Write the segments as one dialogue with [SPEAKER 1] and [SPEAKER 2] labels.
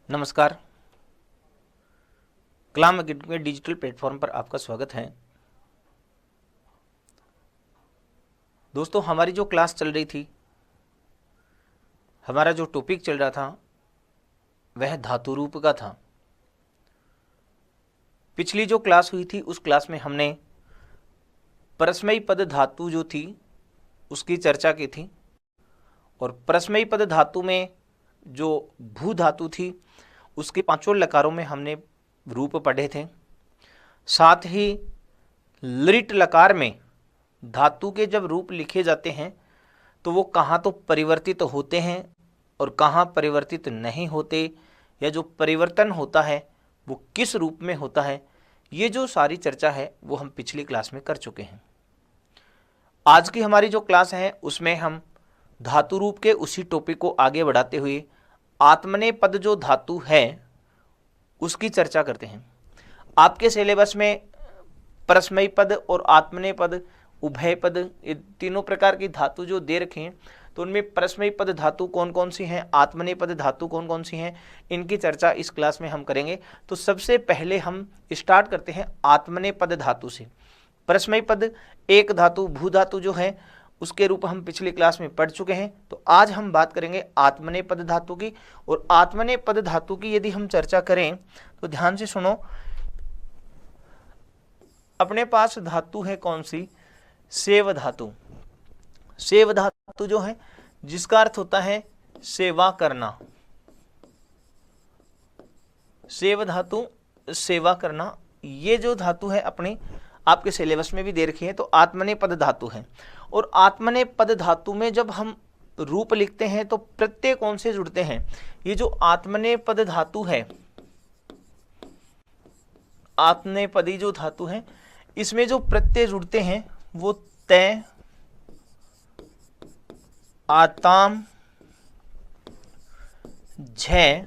[SPEAKER 1] नमस्कार। कलाम एकेडमी के digital platform पर आपका स्वागत है। दोस्तों, हमारी जो क्लास चल रही थी, हमारा जो टॉपिक चल रहा था वह धातु रूप का था। पिछली जो क्लास हुई थी उस क्लास में हमने परस्मयी पद धातु जो थी उसकी चर्चा की थी और परस्मयी पद धातु में जो भू धातु थी उसके पांचों लकारों में हमने रूप पढ़े थे। साथ ही लिट लकार में धातु के जब रूप लिखे जाते हैं तो वो कहाँ तो परिवर्तित होते हैं और कहाँ परिवर्तित नहीं होते, या जो परिवर्तन होता है वो किस रूप में होता है, ये जो सारी चर्चा है वो हम पिछली क्लास में कर चुके हैं। आज की हमारी जो क्लास है उसमें हम धातु रूप के उसी टॉपिक को आगे बढ़ाते हुए आत्मनेय पद जो धातु है उसकी चर्चा करते हैं। आपके सिलेबस में परस्मयी पद और आत्मनेय पद, उभय पद, ये तीनों प्रकार की धातु जो दे रखे हैं, तो उनमें परस्मयी पद धातु कौन कौन सी हैं, आत्मनेय पद धातु कौन कौन सी हैं, इनकी चर्चा इस क्लास में हम करेंगे। तो सबसे पहले हम स्टार्ट करते हैं आत्मनेय पद धातु से। परस्मयी पद एक धातु भू धातु जो है उसके रूप हम पिछली क्लास में पढ़ चुके हैं। तो आज हम बात करेंगे आत्मनेय पद धातु की। और आत्मनेय पद धातु की यदि हम चर्चा करें तो ध्यान से सुनो। अपने पास धातु है कौन सी? सेव धातु। सेव धातु जो है जिसका अर्थ होता है सेवा करना। सेव धातु सेवा करना, ये जो धातु है अपनी आपके सिलेबस में भी दे रखी है। तो आत्मनेय पद धातु है। और आत्मनेय पद धातु में जब हम रूप लिखते हैं तो प्रत्यय कौन से जुड़ते हैं? ये जो आत्मनेय पद धातु है, आत्मनेय पदी जो धातु है, इसमें जो प्रत्यय जुड़ते हैं वो तय, आताम, झ,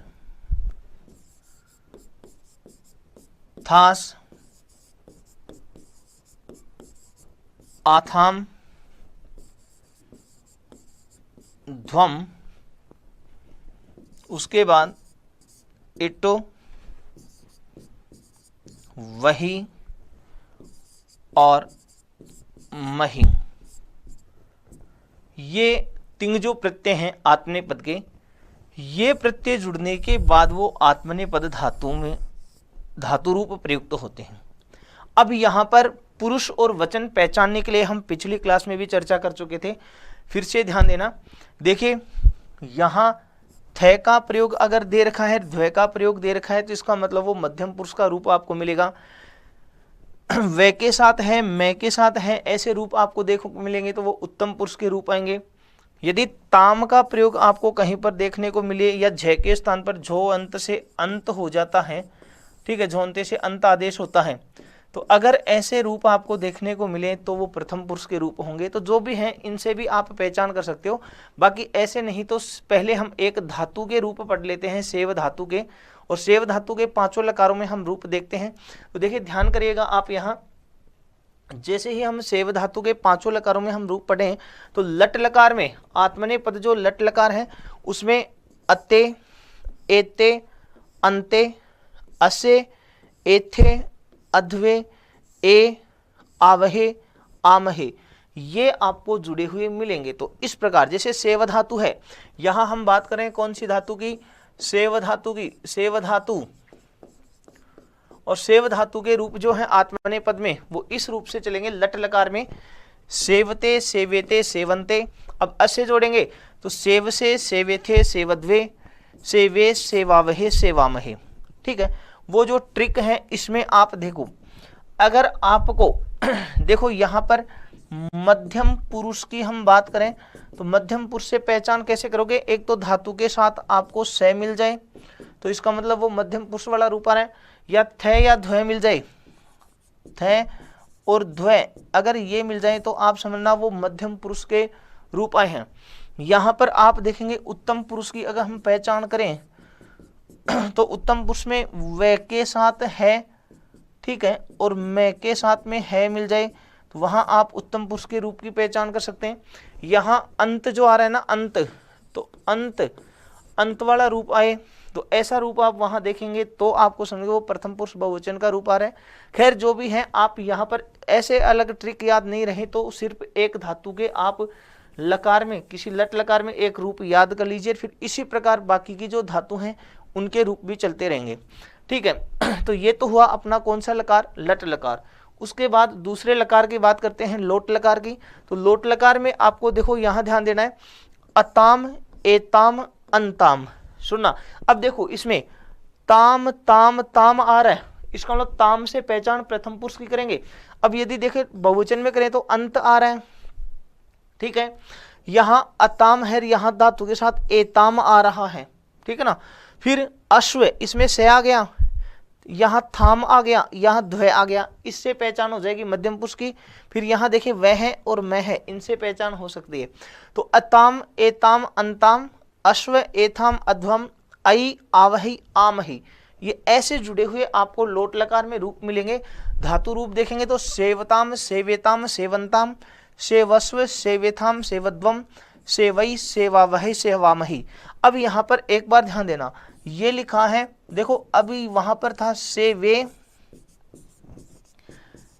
[SPEAKER 1] थास, आथाम, ध्वम, उसके बाद इटो, वही और मही। ये तीन जो प्रत्यय हैं आत्मनेय पद के, ये प्रत्यय जुड़ने के बाद वो आत्मनेय पद धातु में धातु रूप प्रयुक्त होते हैं। अब यहाँ पर पुरुष और वचन पहचानने के लिए हम पिछली क्लास में भी चर्चा कर चुके थे, फिर से ध्यान देना। देखिए यहाँ थ का प्रयोग अगर दे रखा है, ध्व का प्रयोग दे रखा है, तो इसका मतलब वो मध्यम पुरुष का रूप आपको मिलेगा। वे के साथ है, मैं के साथ है, ऐसे रूप आपको देखो मिलेंगे तो वो उत्तम पुरुष के रूप आएंगे। यदि ताम का प्रयोग आपको कहीं पर देखने को मिले या झ के स्थान पर झो अंत से अंत हो जाता है, ठीक है, झोंते से अंत आदेश होता है, तो अगर ऐसे रूप आपको देखने को मिले तो वो प्रथम पुरुष के रूप होंगे। तो जो भी हैं इनसे भी आप पहचान कर सकते हो, बाकी ऐसे नहीं तो पहले हम एक धातु के रूप पढ़ लेते हैं, सेव धातु के। और सेव धातु के पांचों लकारों में हम रूप देखते हैं। तो देखिए ध्यान करिएगा आप, यहाँ जैसे ही हम सेव धातु के पांचों लकारों में हम रूप पढ़ें तो लट लकार में आत्मनेय पद जो लट लकार है उसमें अते, एते, अंते, असे, एथे, अध्वे, ए, आवहे, आमहे, ये आपको जुड़े हुए मिलेंगे। तो इस प्रकार जैसे सेव धातु है, यहां हम बात करें कौन सी धातु की? सेव धातु की। सेव धातु और सेव धातु के रूप जो है आत्मनेय पद में वो इस रूप से चलेंगे लट लकार में, सेवते, सेवेते, सेवंते। अब असे जोड़ेंगे तो सेव से, सेवेथे, सेवध्वे, सेवे, सेवावहे, सेवामहे। ठीक है, वो जो ट्रिक है इसमें आप देखो, अगर आपको देखो यहाँ पर मध्यम पुरुष की हम बात करें तो मध्यम पुरुष से पहचान कैसे करोगे? एक तो धातु के साथ आपको स मिल जाए तो इसका मतलब वो मध्यम पुरुष वाला रूप आ रहा है, या थ या ध्व मिल जाए, थ और ध्व अगर ये मिल जाए तो आप समझना वो मध्यम पुरुष के रूप आए हैं। यहाँ पर आप देखेंगे उत्तम पुरुष की अगर हम पहचान करें तो उत्तम पुरुष में वे के साथ है, ठीक है, और मैं के साथ में है मिल जाए तो वहां आप उत्तम पुरुष के रूप की पहचान कर सकते हैं। यहाँ अंत जो आ रहा है ना, अंत, तो अंत वाला रूप आए तो ऐसा रूप आप वहां देखेंगे तो आपको समझो वो प्रथम पुरुष बहुवचन का रूप आ रहा है। खैर जो भी है, आप यहाँ पर ऐसे अलग ट्रिक याद नहीं रहे तो सिर्फ एक धातु के आप लकार में, किसी लट लकार में एक रूप याद कर लीजिए, फिर इसी प्रकार बाकी की जो धातु हैं उनके रूप भी चलते रहेंगे। ठीक है, तो ये तो हुआ अपना कौन सा लकार, लट लकार। उसके बाद दूसरे लकार की बात करते हैं, लोट लकार की। तो लोट लकार में आपको देखो यहाँ ध्यान देना है, अताम, एताम, अंताम। सुनना, अब देखो इसमें ताम ताम ताम आ रहा है, इसका मतलब ताम से पहचान प्रथम पुरुष की करेंगे। अब यदि देखें बहुवचन में करें तो अंत आ रहा है। ठीक है, यहाँ अताम है, यहाँ धातु के साथ एताम आ रहा है। ठीक है ना, फिर अश्व, इसमें से आ गया, यहाँ थाम आ गया, यहाँ ध्वय आ गया, इससे पहचान हो जाएगी मध्यम पुरुष की। फिर यहाँ देखिए वह है और मैं है, इनसे पहचान हो सकती है। तो अताम, एताम, अंताम, अश्व, एथाम, अध्वम, आई, आवही, आमही, ये ऐसे जुड़े हुए आपको लोट लकार में रूप मिलेंगे। धातु रूप देखेंगे तो सेवताम, सेवेताम, सेवंताम, सेवस्व, सेवेथाम, सेवद्वम, सेवई, सेवावही, सेवामही। अब यहाँ पर एक बार ध्यान देना, ये लिखा है, देखो अभी वहां पर था सेवे,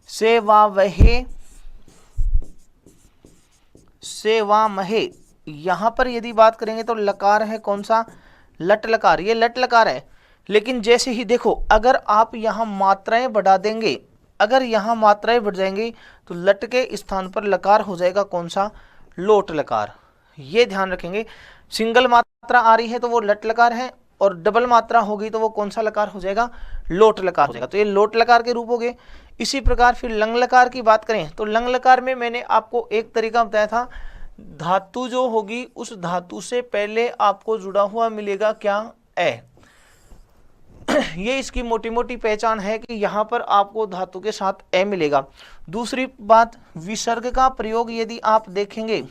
[SPEAKER 1] सेवावहे, सेवामहे। यहां पर यदि बात करेंगे तो लकार है कौन सा, लट लकार, ये लट लकार है। लेकिन जैसे ही देखो अगर आप यहाँ मात्राएं बढ़ा देंगे, अगर यहाँ मात्राएं बढ़ जाएंगी तो लट के स्थान पर लकार हो जाएगा कौन सा, लोट लकार। ये ध्यान रखेंगे, सिंगल मात्रा आ रही है तो वो लट लकार है, और डबल मात्रा होगी तो वो कौन सा लकार हो जाएगा, लोट लकार हो जाएगा। तो ये लोट लकार के रूप हो गए। इसी प्रकार फिर लंग लकार की बात करें तो लंग लकार में मैंने आपको एक तरीका बताया था, धातु जो होगी उस धातु से पहले आपको जुड़ा हुआ मिलेगा क्या, ए। ये इसकी मोटी मोटी पहचान है कि यहाँ पर आपको धातु के साथ ए मिलेगा। दूसरी बात, विसर्ग का प्रयोग यदि आप देखेंगे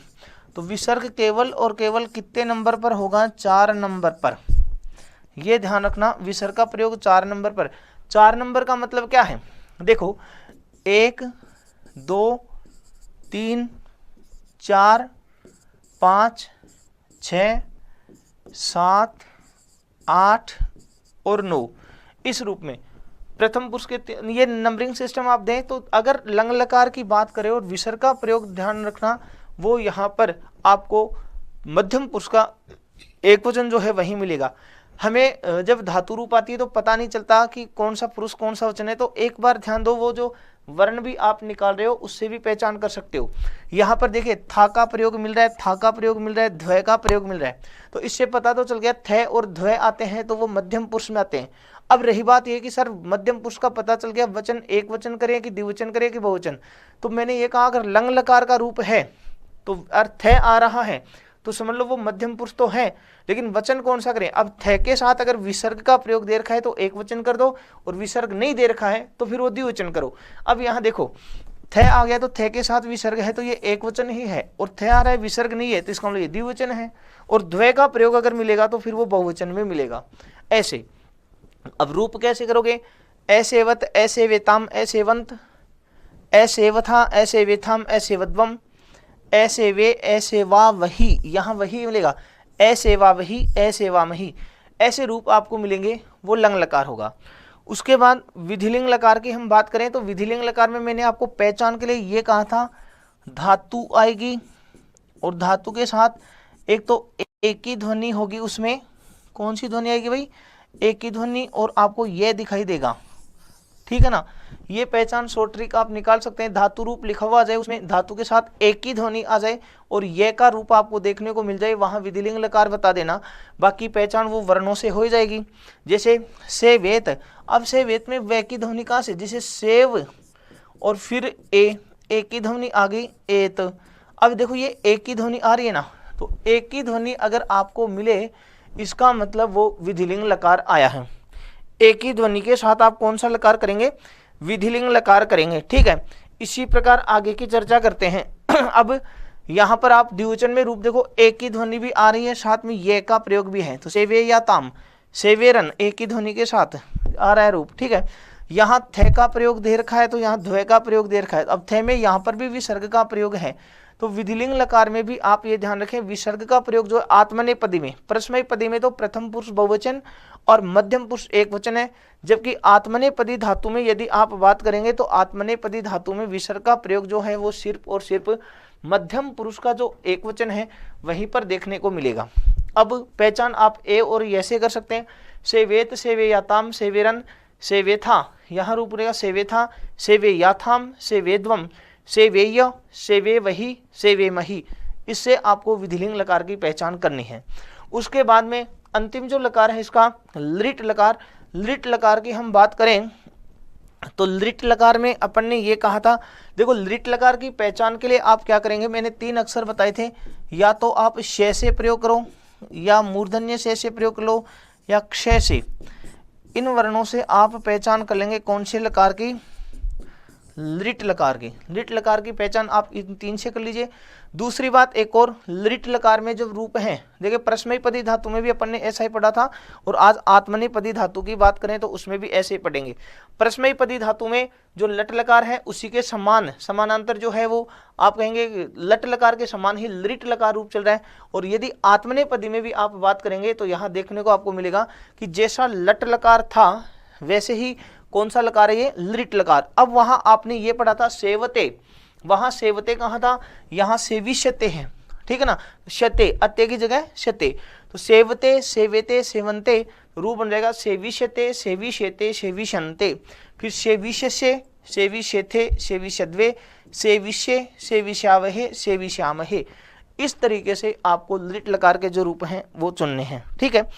[SPEAKER 1] तो विसर्ग केवल और केवल कितने नंबर पर होगा, 4 नंबर पर। ये ध्यान रखना, विसर्ग का प्रयोग 4 नंबर पर। 4 नंबर का मतलब क्या है, देखो 1, 2, 3, 4, 5, 6, 7, 8 और 9, इस रूप में प्रथम पुरुष के ये नंबरिंग सिस्टम आप दें। तो अगर लंग लकार की बात करें और विसर्ग का प्रयोग ध्यान रखना, वो यहाँ पर आपको मध्यम पुरुष का एक वचन जो है वही मिलेगा। हमें जब धातु रूप आती है तो पता नहीं चलता कि कौन सा पुरुष कौन सा वचन है, तो एक बार ध्यान दो, वो जो वर्ण भी आप निकाल रहे हो उससे भी पहचान कर सकते हो। यहाँ पर देखिए था का प्रयोग मिल रहा है, था का प्रयोग मिल रहा है, ध्वय का प्रयोग मिल रहा है, तो इससे पता तो चल गया थ और ध्वय आते हैं तो वो मध्यम पुरुष में आते हैं। अब रही बात ये कि सर मध्यम पुरुष का पता चल गया, वचन एक वचन करें कि द्विवचन करें कि बहुवचन। तो मैंने ये कहा अगर लंग लकार का रूप है तो अर्थ थ आ रहा है तो समझ लो वो मध्यम पुरुष तो है, लेकिन वचन कौन सा करें। अब थ के साथ अगर विसर्ग का प्रयोग दे रखा है तो एक वचन कर दो, और विसर्ग नहीं दे रखा है तो फिर वो द्विवचन करो। अब यहाँ देखो थ आ गया तो थ के साथ विसर्ग है तो ये एक वचन ही है, और थ आ रहा है विसर्ग नहीं है तो इसका मतलब ये द्विवचन है, और द्वय का प्रयोग अगर मिलेगा तो फिर वो बहुवचन में मिलेगा। ऐसे अब रूप कैसे करोगे, ऐसेवत, ऐसेवेताम, ऐसेवंत, ऐसेवथा, ऐसेवेथाम, ऐसेवद्वम, ऐसे वे, ऐसे वा वही, यहाँ वही मिलेगा, ऐसे वा वही, ऐसे वा मही, ऐसे रूप आपको मिलेंगे, वो लंग लकार होगा। उसके बाद विधिलिंग लकार की हम बात करें तो विधिलिंग लकार में मैंने आपको पहचान के लिए ये कहा था, धातु आएगी और धातु के साथ एक तो एक ही ध्वनि होगी, उसमें कौन सी ध्वनि आएगी भाई, एक ही ध्वनि, और आपको ये दिखाई देगा। ठीक है ना, ये पहचान शॉर्ट ट्रिक आप निकाल सकते हैं। धातु रूप लिखा हुआ आ जाए, उसमें धातु के साथ एक ही ध्वनि आ जाए और ये का रूप आपको देखने को मिल जाए, वहां विधिलिंग लकार बता देना, बाकी पहचान वो वर्णों से हो जाएगी। जैसे सेवेत, अब सेवेत में वे की ध्वनि कहाँ से, जैसे सेव और फिर एक ही ध्वनि आ गई एत। अब देखो ये एक ही ध्वनि आ रही है ना, तो एक ही ध्वनि अगर आपको मिले इसका मतलब वो विधिलिंग लकार आया है। एक ही ध्वनि के साथ आप कौन सा लकार करेंगे, विधिलिंग लकार करेंगे। ठीक है, इसी प्रकार आगे की चर्चा करते हैं। अब यहाँ पर आप द्विवचन में रूप देखो, एक ही ध्वनि भी आ रही है, साथ में ये का प्रयोग भी है, तो सेवे या ताम, सेवेरन, एक ही ध्वनि के साथ आ रहा है रूप। ठीक है, यहाँ थ का प्रयोग दे रखा है तो यहाँ ध्वय का प्रयोग दे रखा है। अब थ में यहाँ पर भी विसर्ग का प्रयोग है, तो विधिलिंग लकार में भी आप ये ध्यान रखें, विसर्ग का प्रयोग जो है आत्मनेपदी में, परस्मैपदी में तो प्रथम पुरुष बहुवचन और मध्यम पुरुष एक वचन है, जबकि आत्मनेपदी धातु में यदि आप बात करेंगे तो आत्मनेपदी धातु में विसर्ग का प्रयोग जो है वो सिर्फ और सिर्फ मध्यम पुरुष का जो एक वचन है वहीं पर देखने को मिलेगा। अब पहचान आप ए और ये से कर सकते हैं, सेवेत, सेवेयाताम, सेवेरन, सेवेथा, यहाँ रूप रहेगा सेवेथा, सेवेयाथाम, सेवेद्वम, सेवेय, सेवे वही, सेवे मही। इससे आपको विधिलिंग लकार की पहचान करनी है। उसके बाद में अंतिम जो लकार है इसका लिट लकार। लिट लकार की हम बात करें तो लिट लकार में अपन ने ये कहा था, देखो लिट लकार की पहचान के लिए आप क्या करेंगे, मैंने 3 अक्षर बताए थे, या तो आप श से प्रयोग करो, या मूर्धन्य से प्रयोग कर लो, या क्ष से। इन वर्णों से आप पहचान कर लेंगे कौन से लकार की, लिट लकार की। लिट लकार की पहचान आप इन 3 से कर लीजिए। दूसरी बात एक और, लिट लकार में जो रूप हैं, देखिए परस्मैपदी धातु में भी अपन ने ऐसा ही पढ़ा था, और आज आत्मनेपदी धातु की बात करें तो उसमें भी ऐसे ही पढ़ेंगे। परस्मैपदी धातु में जो लट लकार है उसी के समान समानांतर जो है वो आप कहेंगे लट लकार के समान ही लिट लकार रूप चल रहा है। और यदि आत्मनेपदी में भी आप बात करेंगे तो यहाँ देखने को आपको मिलेगा कि जैसा लट लकार था वैसे ही कौन सा लकार है, ये लिट लकार। अब वहां आपने ये पढ़ा था सेवते, वहां सेवते कहाँ था, यहाँ सेविष्यते है, ठीक है ना, शते, अत्य की जगह शते, तो सेवते, सेवेते, सेवंते, रूप बन जाएगा सेविष्यते, सेविष्यते, सेविशन्ते, फिर सेविष्यसे, सेविष्यथे, सेविष्यद्वे, सेविष्ये, सेविष्यावहे, सेविष्यामहे। इस तरीके से आपको लिट लकार के जो रूप हैं वो चुनने हैं, ठीक है।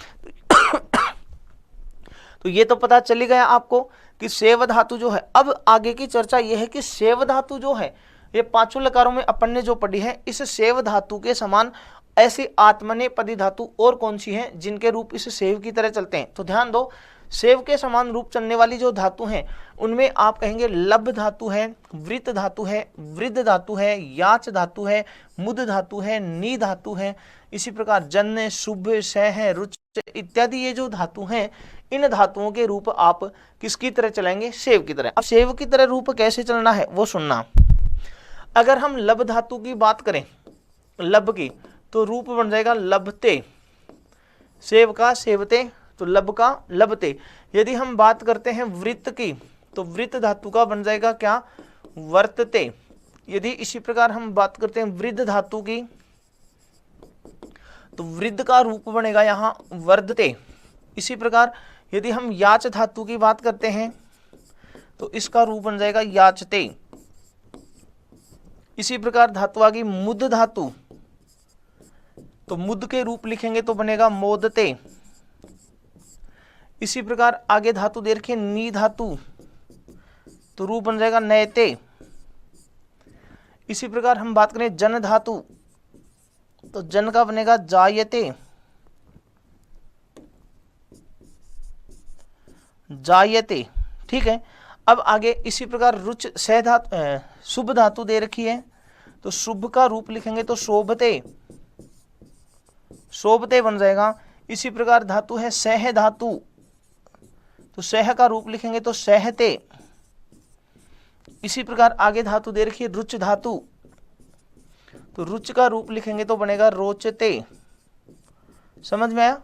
[SPEAKER 1] तो ये तो पता चल गया आपको कि सेव धातु जो है। अब आगे की चर्चा ये है कि सेव धातु जो है ये 5 लकारों में अपन ने जो पढ़ी है, इस सेव धातु के समान ऐसी आत्मनेपदी धातु और कौन सी है जिनके रूप इस सेव की तरह चलते हैं। तो ध्यान दो, सेव के समान रूप चलने वाली जो धातु हैं उनमें आप कहेंगे लब धातु है, वृत धातु है, वृद्ध धातु है, याच धातु है, मुद धातु है, नी धातु है, इसी प्रकार जन्य, शुभ, सह, रुच इत्यादि ये जो धातु हैं, इन धातुओं के रूप आप किसकी तरह चलाएंगे, सेव की तरह। अब सेव की तरह रूप कैसे चलना है वो सुनना। अगर हम लब धातु की बात करें, लब की, तो रूप बन जाएगा लबते, सेव का सेवते, तो लब का लबते। यदि हम बात करते हैं वृत्त की तो वृत्त धातु का बन जाएगा क्या, वर्तते। यदि इसी प्रकार हम बात करते हैं वृद्ध धातु की तो वृद्ध का रूप बनेगा यहाँ वर्धते। इसी प्रकार यदि हम याच धातु की बात करते हैं तो इसका रूप बन जाएगा याचते। इसी प्रकार धातु आ गई मुद धातु, तो मुद के रूप लिखेंगे तो बनेगा मोदते। इसी प्रकार आगे धातु दे रखिए नी धातु, तो रूप बन जाएगा नयते। इसी प्रकार हम बात करें जन धातु तो जन का बनेगा जायते, जायते, ठीक है। अब आगे इसी प्रकार रुच सह धातु, शुभ धातु दे रखी है तो शुभ का रूप लिखेंगे तो शोभते, शोभते बन जाएगा। इसी प्रकार धातु है सह धातु, तो सह का रूप लिखेंगे तो सहते। इसी प्रकार आगे धातु दे रखी है रुच धातु, तो रुच का रूप लिखेंगे तो बनेगा रोचते। समझ में आया।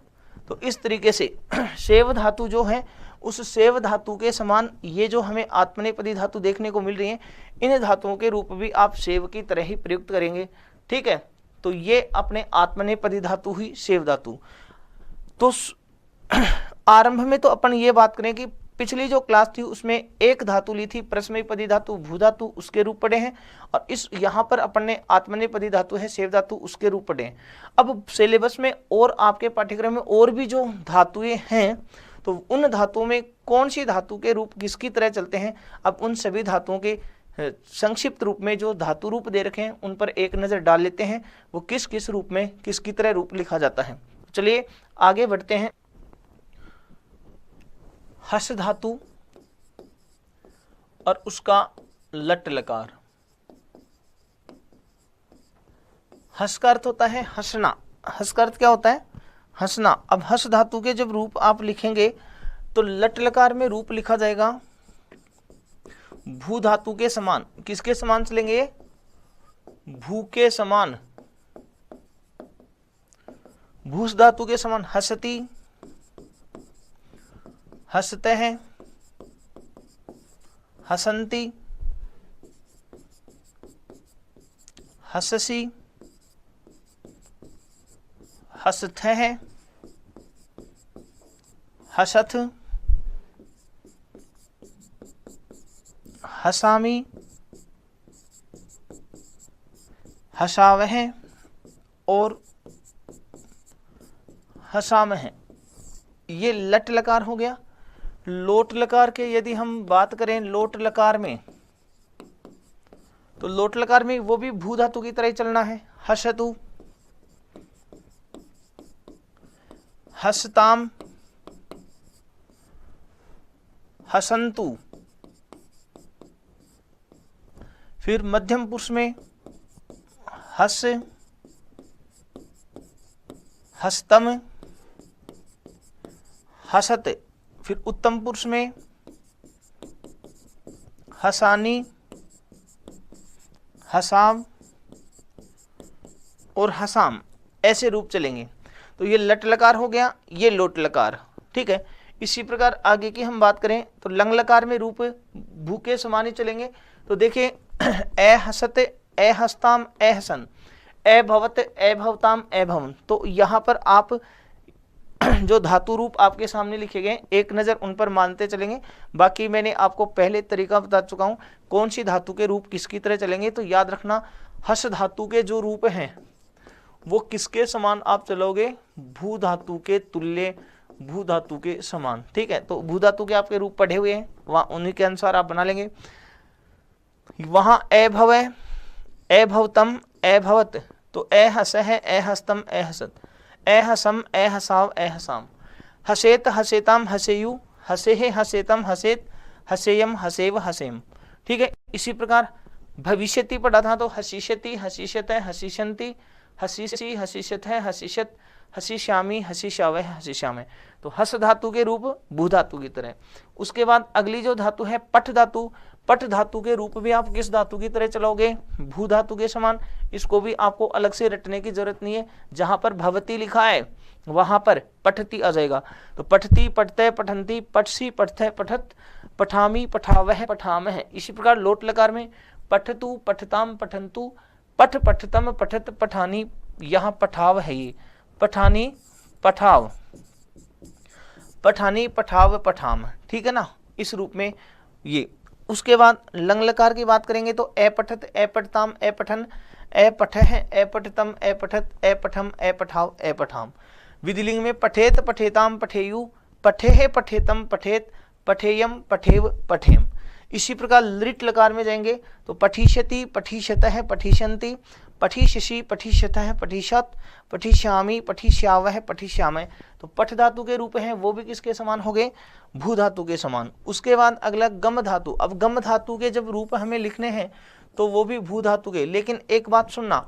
[SPEAKER 1] तो इस तरीके से सेव धातु जो है उस सेव धातु के समान ये जो हमें आत्मनेपदी धातु देखने को मिल रही है, इन धातुओं के रूप भी आप सेव की तरह ही प्रयुक्त करेंगे, ठीक है। तो ये अपने आत्मनेपदी धातु ही सेव धातु। तो आरंभ में तो अपन ये बात करें कि पिछली जो क्लास थी उसमें एक धातु ली थी परस्मैपदी धातु, भू धातु, उसके रूप पढ़े हैं, और इस यहाँ पर अपन ने आत्मनेपदी धातु है सेव धातु, उसके रूप पढ़े हैं। अब सिलेबस में और आपके पाठ्यक्रम में और भी जो धातुएं हैं तो उन धातुओं में कौन सी धातु के रूप किसकी तरह चलते हैं, अब उन सभी धातुओं के संक्षिप्त रूप में जो धातु रूप दे रखे हैं उन पर एक नज़र डाल लेते हैं, वो किस किस रूप में किसकी तरह रूप लिखा जाता है। चलिए आगे बढ़ते हैं। हस धातु और उसका लट लकार। हस का अर्थ होता है हंसना, हस का अर्थ क्या होता है, हंसना। अब हस धातु के जब रूप आप लिखेंगे तो लट लकार में रूप लिखा जाएगा भू धातु के समान। किसके समान चलेंगे, भू के समान, भूस धातु के समान, हसती, हसते हैं, हसंती, हससी, हसथे हैं, हसथ, हसामी, हसावह और हसामह। ये लट लकार हो गया। लोट लकार के यदि हम बात करें लोट लकार में, तो लोट लकार में वो भी भू धातु की तरह ही चलना है। हसतु, हसताम, हसंतु। फिर मध्यम पुरुष में हस, हस्तम, हसत। फिर उत्तम पुरुष में हसानी, हसाम और हसाम, ऐसे रूप चलेंगे। तो ये लट लकार हो गया, ये लोट लकार, ठीक है। इसी प्रकार आगे की हम बात करें तो लंग लकार में रूप भू के समान ही चलेंगे। तो देखिए ए हसत, ए हस्ताम, ए हसन, ए भवत, ए भवताम, ए भवन। तो यहाँ पर आप जो धातु रूप आपके सामने लिखे गए एक नज़र उन पर मानते चलेंगे। बाकी मैंने आपको पहले तरीका बता चुका हूँ कौन सी धातु के रूप किसकी तरह चलेंगे। तो याद रखना हस धातु के जो रूप हैं वो किसके समान आप चलोगे, भू धातु के तुल्य, भू धातु के समान, ठीक है। तो भू धातु के आपके रूप पढ़े हुए हैं, वहाँ उन्हीं के अनुसार आप बना लेंगे। वहाँ ए भवे, ए भवतम, ए भवत, तो ए हस है, ए हस्तम, ए हसत, ए हसम, ए हसाव, ए हसाम। हसेत, हसेताम, हसेयु, हसेहे, हसेतम, हसेत, हसेयम, हसेव, हसेम, ठीक है। इसी प्रकार भविष्यति पढ़ा था तो हसीशति, हसीशत है, हसीशंति, हसीसी, हसीशत है, हसीशत, हसीश्यामी, हसीशाव, हसीश्याम। तो हस धातु के रूप भू धातु की तरह। उसके बाद अगली जो धातु है पठ धातु, पठ धातु के रूप भी आप किस धातु की तरह चलोगे, भू धातु के समान। इसको भी आपको अलग से रटने की जरूरत नहीं है, जहां पर भवती लिखा है वहां पर पठती आ जाएगा। तो पठती, पठते, पठंती, पठसी, पठते, पठत, पठामी, पठावह, पठामह। इसी प्रकार लोट लकार में पठतु, पठताम, पठंतु, पठ, पठतम, पठत, पठानी, यहाँ पठाव है, ये पठानी, पठाव, पठानी, पठाव, पठाम, ठीक है ना, इस रूप में ये। उसके बाद लंग लकार की बात करेंगे तो ए पठत, ए पठताम, ए पठन, ए पठह, ए पठतम, ए पठत, ए पठम, ए पठाव, ए पठाम। विधिलिंग में पठेत, पठेताम, पठेयु, पठेह, पठेतम, पठेत, पठेयम, पठेव, पठेम। इसी प्रकार लृट लकार में जाएंगे तो पठीष्यति, पठीष्यतः, पठीष्यन्ति, पठीष्यसि, पठीष्यतः, पठीष्यत, पठीष्यामि, पठीष्यावः, पठीष्यामः। तो पठ धातु के रूप हैं वो भी किसके समान हो गए, भू धातु के समान। उसके बाद अगला गम धातु। अब गम धातु के जब रूप हमें लिखने हैं तो वो भी भू धातु के, लेकिन एक बात सुनना,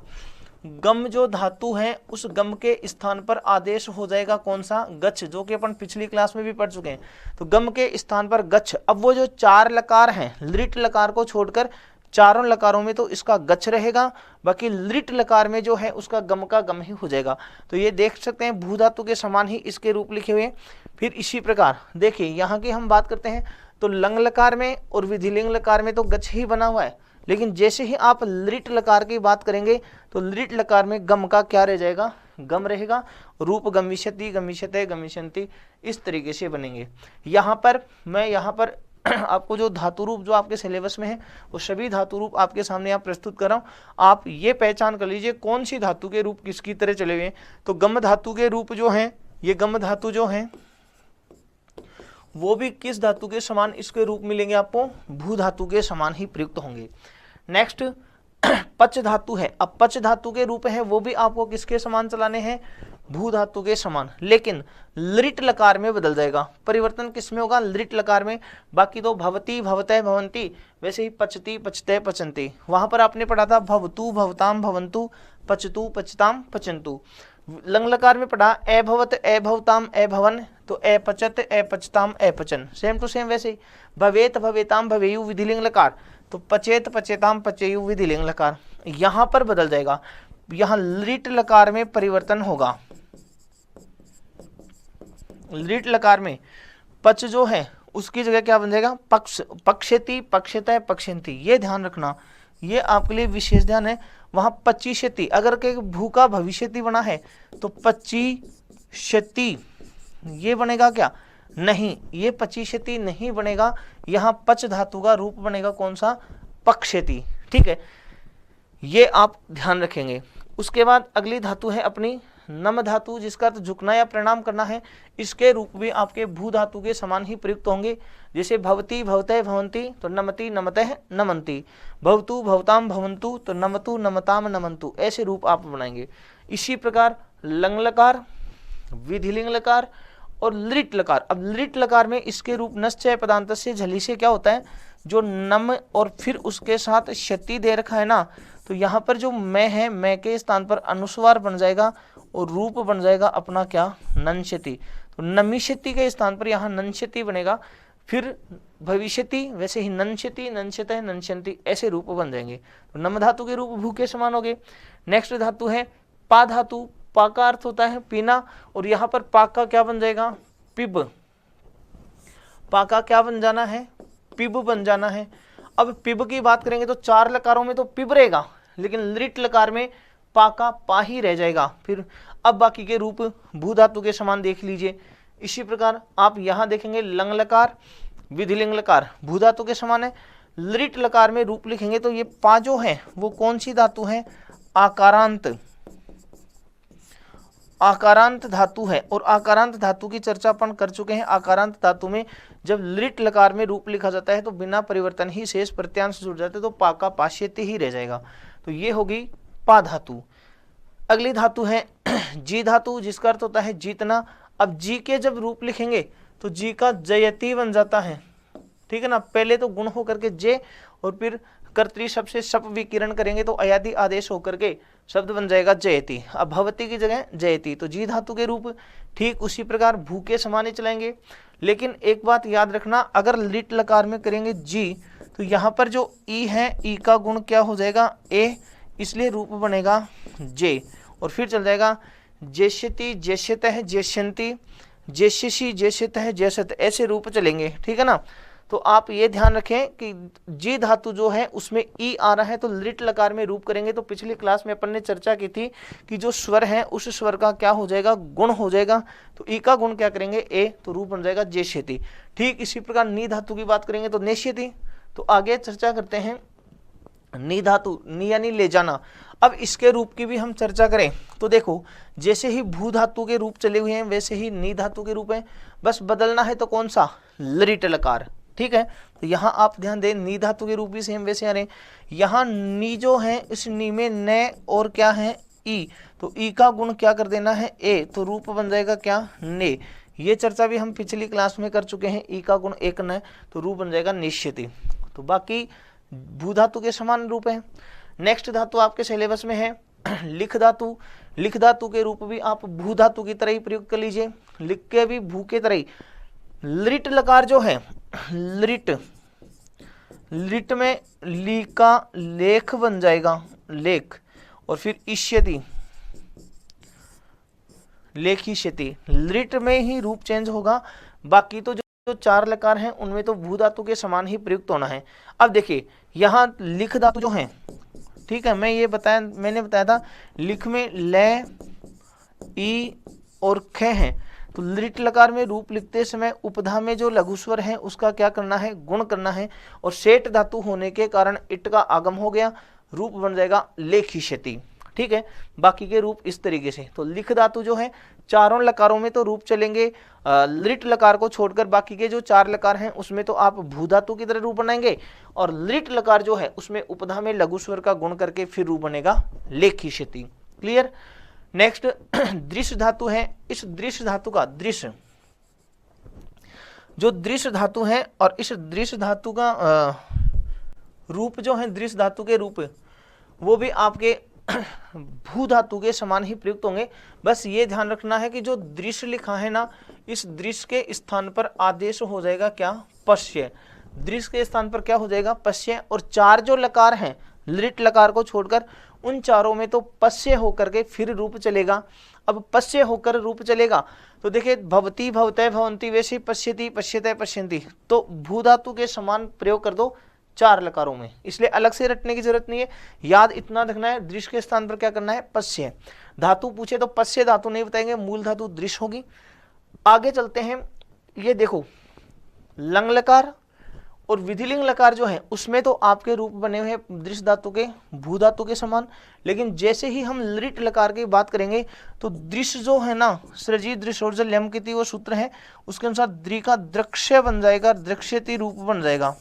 [SPEAKER 1] गम जो धातु है उस गम के स्थान पर आदेश हो जाएगा कौन सा, गच्छ, जो कि अपन पिछली क्लास में भी पढ़ चुके हैं। तो गम के स्थान पर गच्छ। अब वो जो चार लकार हैं लृट लकार को छोड़कर चारों लकारों में तो इसका गच्छ रहेगा, बाकी लृट लकार में जो है उसका गम का गम ही हो जाएगा। तो ये देख सकते हैं भू धातु के समान ही इसके रूप लिखे हुए हैं। फिर इसी प्रकार देखिए यहाँ की हम बात करते हैं तो लंग लकार में और विधिलिंग लकार में तो गच्छ ही बना हुआ है, लेकिन जैसे ही आप लृट लकार की बात करेंगे तो लृट लकार में गम का क्या रह जाएगा, गम रहेगा। रूप गमिष्यति, गमिष्यते, गमिष्यन्ति, इस तरीके से बनेंगे। यहाँ पर मैं आपको जो धातु रूप जो आपके सिलेबस में है वो सभी धातु रूप आपके सामने आप प्रस्तुत कर रहा हूँ। आप ये पहचान कर लीजिए कौन सी धातु के रूप किसकी तरह चले हुए हैं। तो गम धातु के रूप जो हैं, ये गम धातु जो हैं वो भी किस धातु के समान इसके रूप मिलेंगे आपको, भू धातु के समान ही प्रयुक्त होंगे। नेक्स्ट पच धातु है। अब पच धातु के रूप है वो भी आपको किसके समान चलाने हैं, भू धातु के समान, लेकिन लृट लकार में बदल जाएगा। परिवर्तन किसमें होगा, लृट लकार में। बाकी तो भवती, भवतः, भवंती, वैसे ही पचती, पचते, पचंती। वहां पर आपने पढ़ा था भवतु, भवताम, भवंतु, पचतु, पचताम, पचंतु। लंग लकार में पढ़ा ए भवत, ए भवताम, ए भवन, तो ए पचत, ए पचताम, ए पचन। सेम टू सेम वैसे ही भवेत, भवेताम, भवेयु, विधिलिंग लकार। तो पचेत पचेताम पचेयु विधिलिंग लकार, यहां पर बदल जाएगा, यहां लिट लकार में परिवर्तन होगा। लिट लकार में पच जो है उसकी जगह क्या बन जाएगा, पक्ष, पक्षेति पक्षेतः पक्षेंति। ये ध्यान रखना, ये आपके लिए विशेष ध्यान है। वहां पच्चीशति, अगर के भू का भविष्यति बना है तो पच्चीशति ये बनेगा क्या, नहीं, ये पच्चीशति नहीं बनेगा, यहां पच धातु का रूप बनेगा कौन सा, पक्षेति। ठीक है, ये आप ध्यान रखेंगे। उसके बाद अगली धातु है अपनी नम धातु, जिसका अर्थ झुकना या प्रणाम करना है। इसके रूप भी आपके भू धातु के समान ही प्रयुक्त होंगे। जैसे भवती भवतः भवंती तो नमति नमतः नमंती, भवतु भवताम भवंतु तो नमतु नमताम नमंतु, ऐसे रूप आप बनाएंगे। इसी प्रकार लंग लकार, विधिलिंग लकार और लिट लकार। अब लिट लकार में इसके रूप नश्चय पदांत से झली से क्या होता है, जो नम और फिर उसके साथ क्षति दे रखा है ना, तो यहाँ पर जो मैं है, मैं के स्थान पर अनुस्वार बन जाएगा और रूप बन जाएगा अपना क्या, नंशति। तो नमिष्यति के स्थान पर यहाँ नंशति बनेगा, फिर भविष्यति वैसे ही नंशति नंशतः नंशन्ति, ऐसे रूप बन जाएंगे। तो नम धातु के रूप भू के समान हो गए। नेक्स्ट धातु है पा धातु। पा का अर्थ होता है पीना, और यहाँ पर पा का क्या बन जाएगा, पिब। पा का क्या बन जाना है, पिब बन जाना है। अब पिब की बात करेंगे तो चार लकारों में तो पिब रहेगा, लेकिन लिट लकार में पा का पा ही रह जाएगा। फिर अब बाकी के रूप भू धातु के समान देख लीजिए। इसी प्रकार आप यहाँ देखेंगे लंग लकार, विधिलिंग लकार भू धातु के समान है। लिट लकार में रूप लिखेंगे तो ये पा जो है वो कौन सी धातु है, आकारांत, आकारांत धातु है। और आकारांत धातु की चर्चा अपन कर चुके हैं। आकारांत धातु में जब लिट लकार में रूप लिखा जाता है तो बिना परिवर्तन ही शेष प्रत्यांश जुड़ जाते, तो पा का पाश्यति ही रह जाएगा। तो ये होगी पा धातु। अगली धातु है जी धातु, जिसका अर्थ होता है जीतना। अब जी के जब रूप लिखेंगे तो जी का जयति बन जाता है, ठीक है ना। पहले तो गुण होकर के जे, और फिर कर्तरी शब्द से शप विकिरण करेंगे तो अयादि आदेश होकर के शब्द बन जाएगा जयति। अब भवती की जगह जयति, तो जी धातु के रूप ठीक उसी प्रकार भू के समान ही चलाएंगे। लेकिन एक बात याद रखना, अगर लिट लकार में करेंगे जी तो यहाँ पर जो ई है, ई का गुण क्या हो जाएगा, ए, इसलिए रूप बनेगा जे। और फिर चल जाएगा जेष्यति जेष्यतः जेष्यन्ति, जेष्यसि जेष्यतः जेष्यत, ऐसे रूप चलेंगे, ठीक है ना। तो आप ये ध्यान रखें कि जी धातु जो है उसमें ई आ रहा है तो लिट लकार में रूप करेंगे। तो पिछली क्लास में अपन ने चर्चा की थी कि जो स्वर है उस स्वर का क्या हो जाएगा, गुण हो जाएगा। तो ई का गुण क्या करेंगे, ए, तो रूप बन जाएगा जेष्यति। ठीक इसी प्रकार नी धातु की बात करेंगे तो नेष्यति। तो आगे चर्चा करते हैं नी धातु, नी यानी ले जाना। अब इसके रूप की भी हम चर्चा करें तो देखो, जैसे ही भू धातु के रूप चले हुए हैं वैसे ही नी धातु के रूप है, बस बदलना है तो कौन सा, लिट लकार, ठीक है। तो यहाँ आप ध्यान दें, नी धातु के रूप भी सेम वैसे आ रहे हैं। यहाँ नी जो है, इस नी में न और क्या है, ई, तो ई का गुण क्या कर देना है, ए, तो रूप बन जाएगा क्या, ने। ये चर्चा भी हम पिछली क्लास में कर चुके हैं। ई का गुण एक न, तो रूप बन जाएगा निश्चिति। तो बाकी भू धातु के समान रूप है। नेक्स्ट धातु आपके सिलेबस में है लिख धातु। लिख धातु के रूप भी आप भू धातु की तरह ही प्रयोग कर लीजिए, लिख के भी भू के तरह ही। लिट लकार जो है, लिट, लिट में ली का लेख बन जाएगा, लेख, और फिर इष्यति, लेखिष्यति, लिट में ही रूप चेंज होगा। बाकी तो जो चार लकार हैं उनमें तो भू धातु के समान ही प्रयुक्त होना है। अब देखिए यहाँ लिख धातु जो है, ठीक है, मैंने बताया था लिख में ले, ई और ख है। तो लिट लकार में रूप लिखते समय उपधा में जो लघु स्वर है उसका क्या करना है, गुण करना है। और सेठ धातु होने के कारण इट का आगम हो गया, रूप बन जाएगा लेखिष्यति, ठीक है। बाकी के रूप इस तरीके से। तो लिख धातु जो है चारों लकारों में तो रूप चलेंगे, लिट लकार को छोड़कर बाकी के जो चार लकार हैं उसमें तो आप भू धातु की तरह रूप बनाएंगे। और लिट लकार जो है उसमें उपधा में लघु स्वर का गुण करके फिर रूप बनेगा लेखिष्यति। क्लियर। नेक्स्ट दृश्य धातु है। इस दृश्य धातु का दृश्य, जो दृश्य धातु है, और इस दृश्य धातु का रूप जो है, दृश्य धातु के रूप वो भी आपके भू धातु के समान ही प्रयुक्त होंगे। बस ये ध्यान रखना है कि जो दृश्य लिखा है ना, इस दृश्य के स्थान पर आदेश हो जाएगा क्या, पश्य। दृश्य के स्थान पर क्या हो जाएगा, पश्य। और चार जो लकार हैं लृट लकार को छोड़कर उन चारों में तो पश्य होकर के फिर रूप चलेगा। अब पश्य होकर रूप चलेगा तो देखिए भवती भवतय भवंती, वैसे ही पश्यति पश्यतय पश्यन्ति, तो भू धातु के समान प्रयोग कर दो चार लकारों में, इसलिए अलग से रटने की जरूरत नहीं है। याद इतना रखना है, दृश्य के स्थान पर क्या करना है, पश्य। धातु पूछे तो पश्य धातु नहीं बताएंगे, मूल धातु दृश्य होगी। आगे चलते हैं, ये देखो लंग लकार और विधिलिंग लकार जो है उसमें तो आपके रूप बने हुए हैं दृश्य धातु के भू धातु के समान, लेकिन जैसे ही हम लृट लकार की बात करेंगे तो दृश्य जो है ना, सृजी दृश्य और लम की वो सूत्र है, उसके अनुसार द्रि का दृक्ष्य बन जाएगा, दृक्ष्यति रूप बन जाएगा,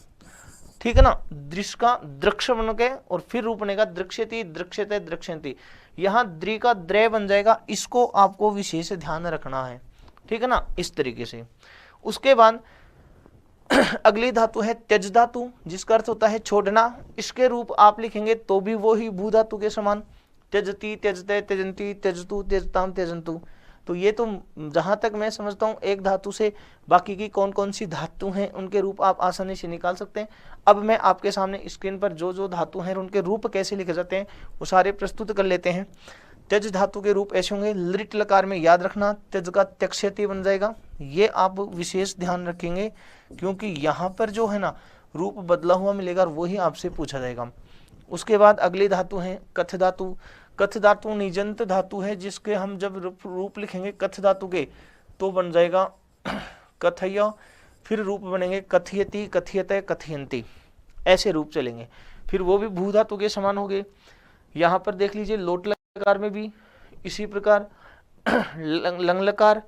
[SPEAKER 1] ठीक है ना। दृश्य का दृक्ष बन के और फिर रूप बनेगा दृक्ष्यति दृक्ष्यते दृक्ष्यन्ति, यहाँ द्रि का द्रय बन जाएगा। इसको आपको विशेष ध्यान रखना है, ठीक है ना, इस तरीके से। उसके बाद अगली धातु है त्यज धातु, जिसका अर्थ होता है छोड़ना। इसके रूप आप लिखेंगे तो भी वो ही भू धातु के समान, त्यजती त्यजते त्यजंती त्यजतु त्यजताम त्यजंतु। तो ये तो जहां तक मैं समझता हूँ एक धातु से बाकी की कौन कौन सी धातु हैं उनके रूप आप आसानी से निकाल सकते हैं। अब मैं आपके सामने स्क्रीन पर जो जो धातु हैं उनके रूप कैसे लिखे जाते हैं वो सारे प्रस्तुत कर लेते हैं। त्यज धातु के रूप ऐसे होंगे, लृट लकार में याद रखना त्यज का त्यक्ष्यति बन जाएगा, ये आप विशेष ध्यान रखेंगे क्योंकि यहाँ पर जो है ना रूप बदला हुआ मिलेगा और वही आपसे पूछा जाएगा। उसके बाद अगली धातु है कथ धातु। कथ धातु निजंत धातु है, जिसके हम जब रूप लिखेंगे कथ धातु के तो बन जाएगा कथय, फिर रूप बनेंगे कथयति कथयते कथयंती, ऐसे रूप चलेंगे, फिर वो भी भू धातु के समान हो गए। यहाँ पर देख लीजिए लोट लकार में भी इसी प्रकार लंग लकार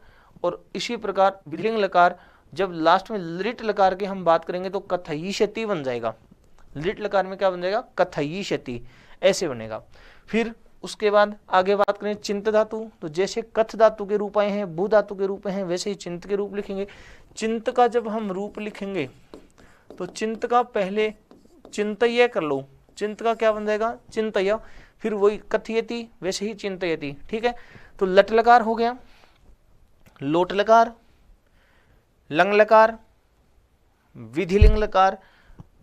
[SPEAKER 1] और इसी प्रकार विलिंग लकार। जब लास्ट में लृट लकार की हम बात करेंगे तो कथयिष्यति बन जाएगा, लृट लकार में क्या बन जाएगा, कथयिष्यति, ऐसे बनेगा। फिर उसके बाद आगे बात करें चिंत धातु, तो जैसे कथ धातु के रूप आए हैं भू धातु के रूप हैं वैसे ही चिंत के रूप लिखेंगे। चिंत का जब हम रूप लिखेंगे तो चिंत का पहले चिंतय कर लो, चिंत का क्या बन जाएगा, चिंतय, फिर वही कथयति वैसे ही चिंतयति, ठीक है। तो लट लकार हो गया, लोट लकार, लंग लकार, विधिलिंग लकार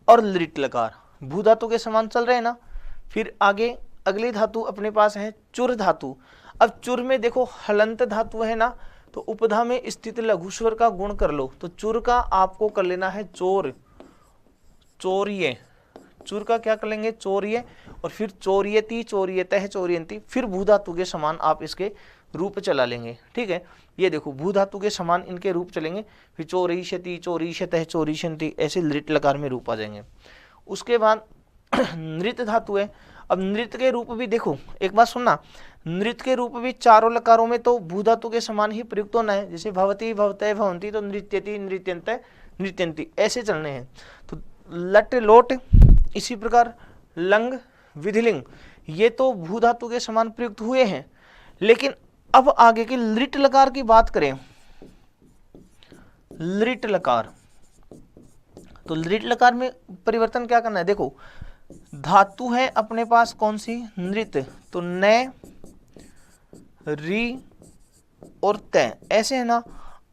[SPEAKER 1] और लृट लकार भू धातु के समान चल रहे हैं ना। फिर आगे अगली धातु अपने पास है चुर धातु। अब चुर में देखो हलंत धातु है ना, तो उपधा में स्थित लघु स्वर का गुण कर लो, तो चुर का आपको कर लेना है चोर, चोरिये, चुर का क्या कर लेंगे, चोरिये, और फिर चोरियति चोरियतः चोरियंती, फिर भू धातु के समान आप इसके रूप चला लेंगे, ठीक है। ये देखो भू धातु के समान इनके रूप चलेंगे, फिर चोरीष्यति चोरीष्यतः चोरीष्यन्ति, ऐसे लृट लकार में रूप आ जाएंगे। उसके बाद नृत धातु है। अब नृत्य के रूप भी देखो, एक बात सुनना, नृत्य के रूप भी चारों लकारों में तो भू धातु के समान ही प्रयुक्त होना है। जैसे भवती भवतय भवंती तो नृत्यति नृत्यंतय नृत्यंती, ऐसे चलने हैं। तो लट लोट इसी प्रकार लंग विधिलिंग ये तो भू धातु के समान प्रयुक्त हुए हैं। लेकिन अब आगे के लृट लकार की बात करें, लृट लकार, तो लृट लकार में परिवर्तन क्या करना है, देखो धातु है अपने पास कौन सी, नृत, तो न री और तय, ऐसे है ना।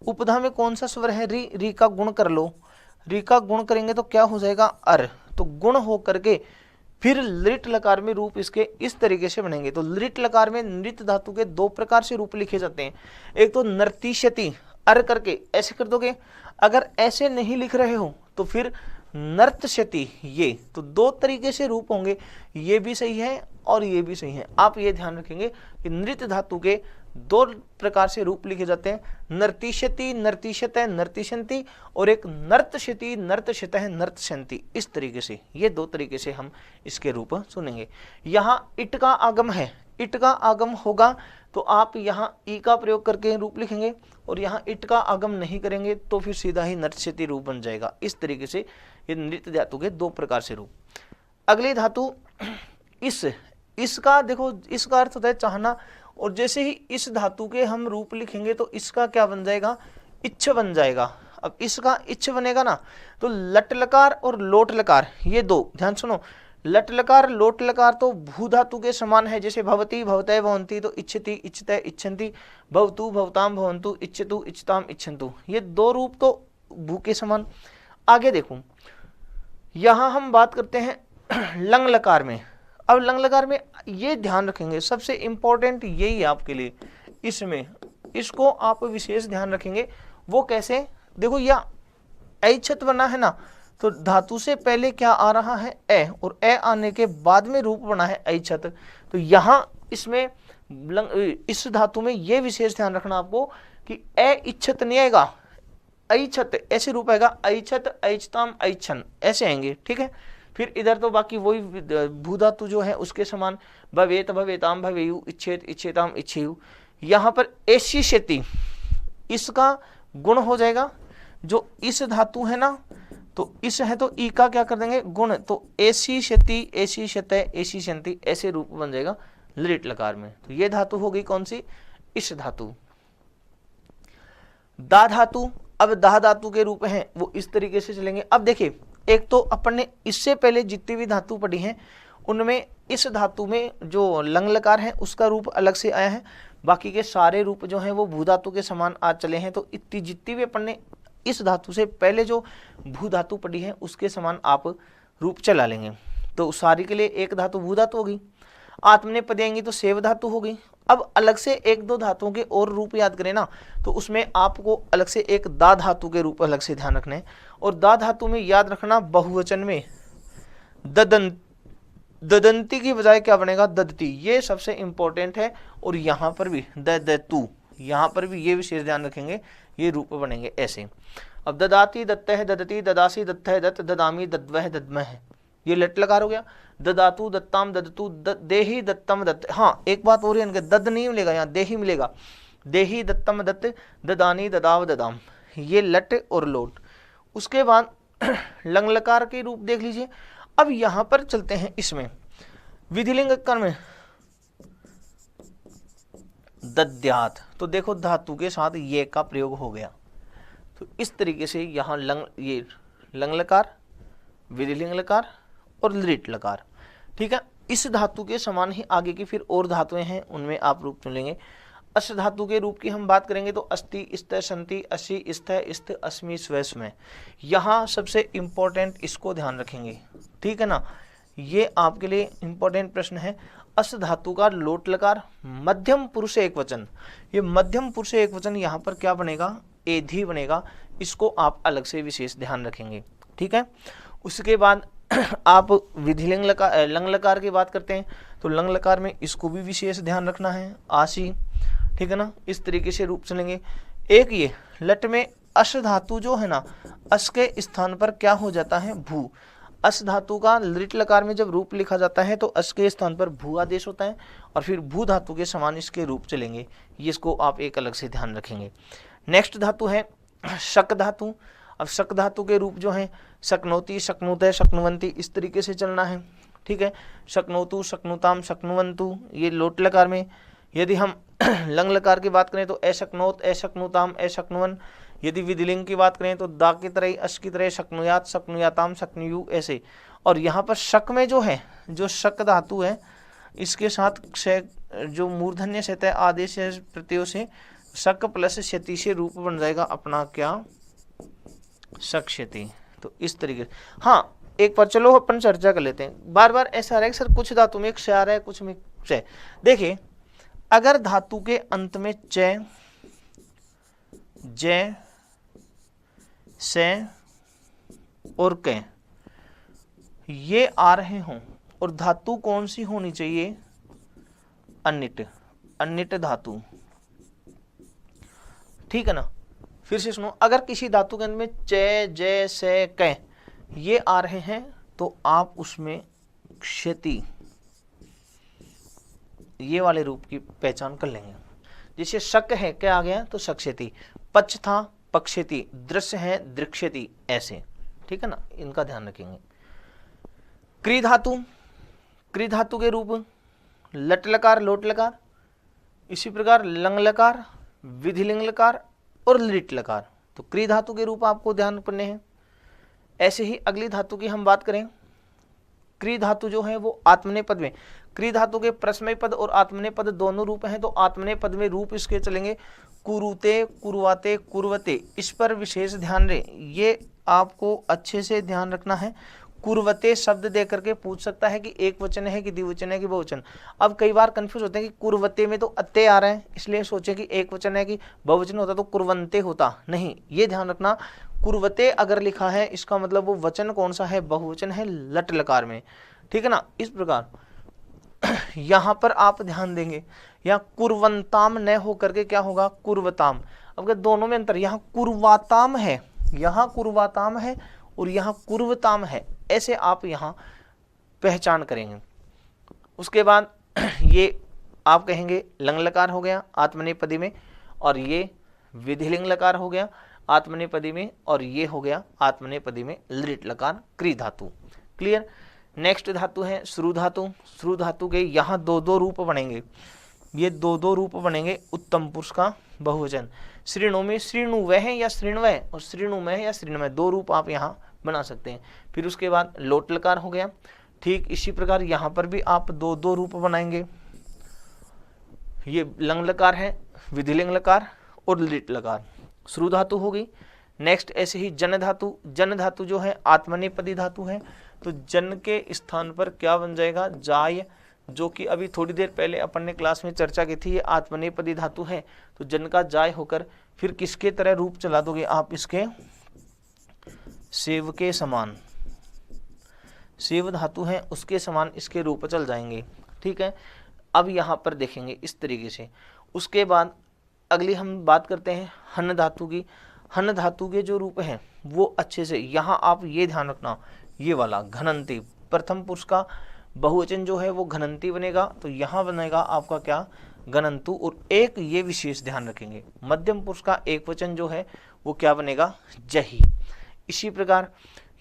[SPEAKER 1] उपधा में कौन सा स्वर है, री, री का गुण कर लो, री का गुण करेंगे तो क्या हो जाएगा, अर, तो गुण हो करके फिर लृट लकार में रूप इसके इस तरीके से बनेंगे। तो लृट लकार में नृत धातु के दो प्रकार से रूप लिखे जाते हैं, एक तो नर्तिष्यति अर करके ऐसे कर दोगे, अगर ऐसे नहीं लिख रहे हो तो फिर नर्तष्यति, ये तो दो तरीके से रूप होंगे, ये भी सही है और ये भी सही है। आप ये ध्यान रखेंगे कि नृत धातु के दो प्रकार से रूप लिखे जाते हैं, नर्तिष्यति नर्तिष्यतः नर्तिष्यन्ति और एक नर्तष्यति नर्तष्यतः नर्तष्यन्ति, इस तरीके से ये दो तरीके से हम इसके रूप सुनेंगे। यहाँ इट का आगम है, इट का आगम होगा तो आप यहाँ ई का प्रयोग करके रूप लिखेंगे, और यहाँ इट का आगम नहीं करेंगे तो फिर सीधा ही नर्तष्यति रूप बन जाएगा। इस तरीके से ये नृत्य धातु के दो प्रकार से रूप। अगली धातु इसका देखो, इसका अर्थ होता है चाहना, और जैसे ही इस धातु के हम रूप लिखेंगे तो इसका क्या बन जाएगा, इच्छ बन जाएगा। अब इसका इच्छ बनेगा ना, तो लट लकार और लोट लकार ये दो, ध्यान सुनो, लट लकार लोट लकार तो भू धातु के समान है। जैसे भवती भवतय भवंती तो इच्छति इच्छतय इच्छन्ति, भवतु भवताम भवन्तु इच्छतु इच्छताम इच्छन्तु, ये दो रूप तो भू के समान। आगे देखो यहां हम बात करते हैं लंग लकार में। अब लंग लकार में ये ध्यान रखेंगे, सबसे इंपॉर्टेंट यही है आपके लिए, इसमें इसको आप विशेष ध्यान रखेंगे। वो कैसे, देखो यह ऐच्छत बना है ना, तो धातु से पहले क्या आ रहा है ए, और ए आने के बाद में रूप बना है ऐच्छत। तो यहां इसमें इस धातु में यह विशेष ध्यान रखना आपको कि ए इच्छत नहीं आएगा, ऐच्छत ऐसे रूप आएगा, ऐच्छत ऐच्छताम ऐच्छन ऐसे आएंगे, ठीक है। फिर इधर तो बाकी वही भू धातु जो है उसके समान, भवेत भवेताम भवेयु, इच्छेत इच्छेताम इच्छेयु। यहाँ पर ऐसी क्षति इसका गुण हो जाएगा, जो इस धातु है ना, तो इस है तो ई का क्या कर देंगे गुण, तो ऐसी क्षति ऐसी क्षत ऐसी शंति ऐसे रूप बन जाएगा लृट लकार में। तो ये धातु हो गई कौन सी, इस धातु। दा धातु, अब दाह धातु के रूप हैं वो इस तरीके से चलेंगे। अब देखिए, एक तो अपन ने इससे पहले जितनी भी धातु पढ़ी हैं उनमें इस धातु में जो लंग लकार है उसका रूप अलग से आया है, बाकी के सारे रूप जो हैं वो भू धातु के समान आज चले हैं। तो इतनी जितनी भी अपन ने इस धातु से पहले जो भू धातु पढ़ी है उसके समान आप रूप चला लेंगे। तो सारी के लिए एक धातु भू धातु होगी, आत्मनेपद आएंगी तो सेव धातु होगी। अब अलग से एक दो धातुओं के और रूप याद करें ना, तो उसमें आपको अलग से एक दा धातु के रूप अलग से ध्यान रखना है। और दा धातु में याद रखना बहुवचन में ददंती की बजाय क्या बनेगा, ददती, ये सबसे इंपॉर्टेंट है। और यहाँ पर भी ददतु, यहाँ पर भी ये विशेष ध्यान रखेंगे, ये रूप बनेंगे ऐसे। अब ददाती दत्तः ददती ददासी दत्तः दत्त ददामी दद्वः दद्मः, ये लट लकार हो गया। ददातु दत्ताम ददतु देही दत्तम दत्त, हाँ एक बात और है, दद नहीं मिलेगा यहाँ, देही मिलेगा। देही दत्तम दत्त ददानी ददाव ददाम, ये लट और लोट। उसके बाद लंग लकार के रूप देख लीजिए। अब यहां पर चलते हैं इसमें विधिलिंग लकार में दद्यात, तो देखो धातु के साथ ये का प्रयोग हो गया। तो इस तरीके से यहाँ ये लंग लकार, विधिलिंग लकार और लृट लकार, ठीक है। इस धातु के समान ही आगे की फिर और धातुएं हैं, उनमें आप रूप चुनेंगे। अश धातु के रूप की हम बात करेंगे तो अस्ति स्थ संति अशी स्थ स्थ अस्मि स्वस्म, यहाँ सबसे इंपॉर्टेंट इसको ध्यान रखेंगे, ठीक है ना। ये आपके लिए इंपॉर्टेंट प्रश्न है। अस धातु का लोट लकार मध्यम पुरुष एक वचन, ये मध्यम पुरुष एक वचन यहाँ पर क्या बनेगा, एधी बनेगा। इसको आप अलग से विशेष ध्यान रखेंगे, ठीक है। उसके बाद आप विधिलिंग लकार लंग लकार की बात करते हैं तो लंग लकार में इसको भी विशेष ध्यान रखना है, आशी, ठीक है ना। इस तरीके से रूप चलेंगे। एक ये लट में अश धातु जो है ना, अश के स्थान पर क्या हो जाता है, भू। अश धातु का लृट लकार में जब रूप लिखा जाता है तो अश के स्थान पर भू आदेश होता है, और फिर भू धातु के समान इसके रूप चलेंगे। ये इसको आप एक अलग से ध्यान रखेंगे। नेक्स्ट धातु है शक धातु। अब शक धातु के रूप जो है शक्नोति शक्नुत शक्नुवंती, इस तरीके से चलना है, ठीक है। शक्नोतु शक्नुताम शक्नुवंतु, ये लोट लकार में। यदि हम लंग लकार की बात करें तो अशक्नोत अशक्नुताम अशक्नुवन। यदि विधिलिंग की बात करें तो दा की तरह अश की तरह शक्नुयात शक्नुयाताम शक्नुयु ऐसे। और यहाँ पर शक में जो है, जो शक धातु है इसके साथ जो मूर्धन्य सतह आदेश प्रत्ययों से शक प्लस क्षति से रूप बन जाएगा अपना क्या, शक क्षति। तो इस तरीके से, हाँ एक बार चलो अपन चर्चा कर लेते हैं। बार बार ऐसा रहा है सर कुछ धातु में क्ष आ रहा है कुछ में क्ष। देखिए अगर धातु के अंत में च ज से और क ये आ रहे हों और धातु कौन सी होनी चाहिए, अनिट, अनिट धातु, ठीक है ना। फिर से सुनो, अगर किसी धातु के अंत में च ज से क ये आ रहे हैं तो आप उसमें क्षति, ये वाले रूप की पहचान कर लेंगे। जैसे शक है क्या आ गया तो शक्षति, पक्ष था पक्षति, दृश्य है दृक्षति, ऐसे, ठीक है ना, इनका ध्यान रखेंगे। क्री धातु, क्री धातु के रूप लट लकार लोट लकार, इसी प्रकार लंग लकार विधिलिंग लकार और लृट लकार। तो क्री धातु के रूप आपको ध्यान करने हैं। ऐसे ही अगली धातु की हम बात करें, क्री धातु जो है वो आत्मनेय पद में, क्री धातु के प्रश्मय पद और आत्मनेय पद दोनों रूप हैं। तो आत्मनेय पद में रूप इसके चलेंगे कुरुते कुरुवाते कुर्वते, इस पर विशेष ध्यान रहे, ये आपको अच्छे से ध्यान रखना है। कुर्वते शब्द दे करके पूछ सकता है कि एक वचन है कि द्विवचन है कि बहुवचन। अब कई बार कंफ्यूज होते हैं कि कुर्वते में तो अत्ते आ रहे हैं, इसलिए सोचे कि एक वचन है कि बहुवचन होता तो कुर्वंते होता, नहीं, ये ध्यान रखना कुर्वते अगर लिखा है इसका मतलब वो वचन कौन सा है, बहुवचन है लट लकार में, ठीक है ना। इस प्रकार यहां पर आप ध्यान देंगे, यहाँ कुर्वंताम न हो करके क्या होगा, कुर्वताम। अब क्या दोनों में अंतर, यहाँ कुर्वाताम है, यहाँ कुर्वाताम है और यहाँ कुर्वताम है, ऐसे आप यहाँ पहचान करेंगे। उसके बाद ये आप कहेंगे लंग लकार हो गया आत्मनेपदी में, और ये विधिलिंग लकार हो गया आत्मनेपदी में, और ये हो गया आत्मनेपदी में लिट लकार क्री धातु। क्लियर। नेक्स्ट धातु है श्रु धातु। श्रु धातु के यहाँ दो दो रूप बनेंगे, ये दो दो रूप बनेंगे उत्तम पुरुष का बहुवचन। श्रीणु में श्रीणुवह है या श्रीणवह, और श्रीणुमय या श्रीणमय, दो रूप आप यहाँ बना सकते हैं। फिर उसके बाद लोट लकार हो गया। ठीक इसी प्रकार यहाँ पर भी आप दो दो रूप बनाएंगे, ये लंग लकार है, विधिलिंग लकार और लिट लकार, श्रु धातु होगी। नेक्स्ट ऐसे ही जन धातु। जन धातु जो है आत्मनेपदी धातु है, तो जन के स्थान पर क्या बन जाएगा, जाय, जो कि अभी थोड़ी देर पहले अपन ने क्लास में चर्चा की थी, ये आत्मनेपदी धातु है, तो जन का जाय होकर फिर किसके तरह रूप चला दोगे आप, इसके सेव के समान, सेव धातु है उसके समान इसके रूप चल जाएंगे। ठीक है, अब यहाँ पर देखेंगे इस तरीके से। उसके बाद अगली हम बात करते हैं हन धातु की। हन धातु के जो रूप हैं वो अच्छे से यहाँ आप ये ध्यान रखना, ये वाला घनंती, प्रथम पुरुष का बहुवचन जो है वो घनंती बनेगा, तो यहाँ बनेगा आपका क्या, घनंतु। और एक ये विशेष ध्यान रखेंगे, मध्यम पुरुष का एक वचन जो है वो क्या बनेगा, जही। इसी प्रकार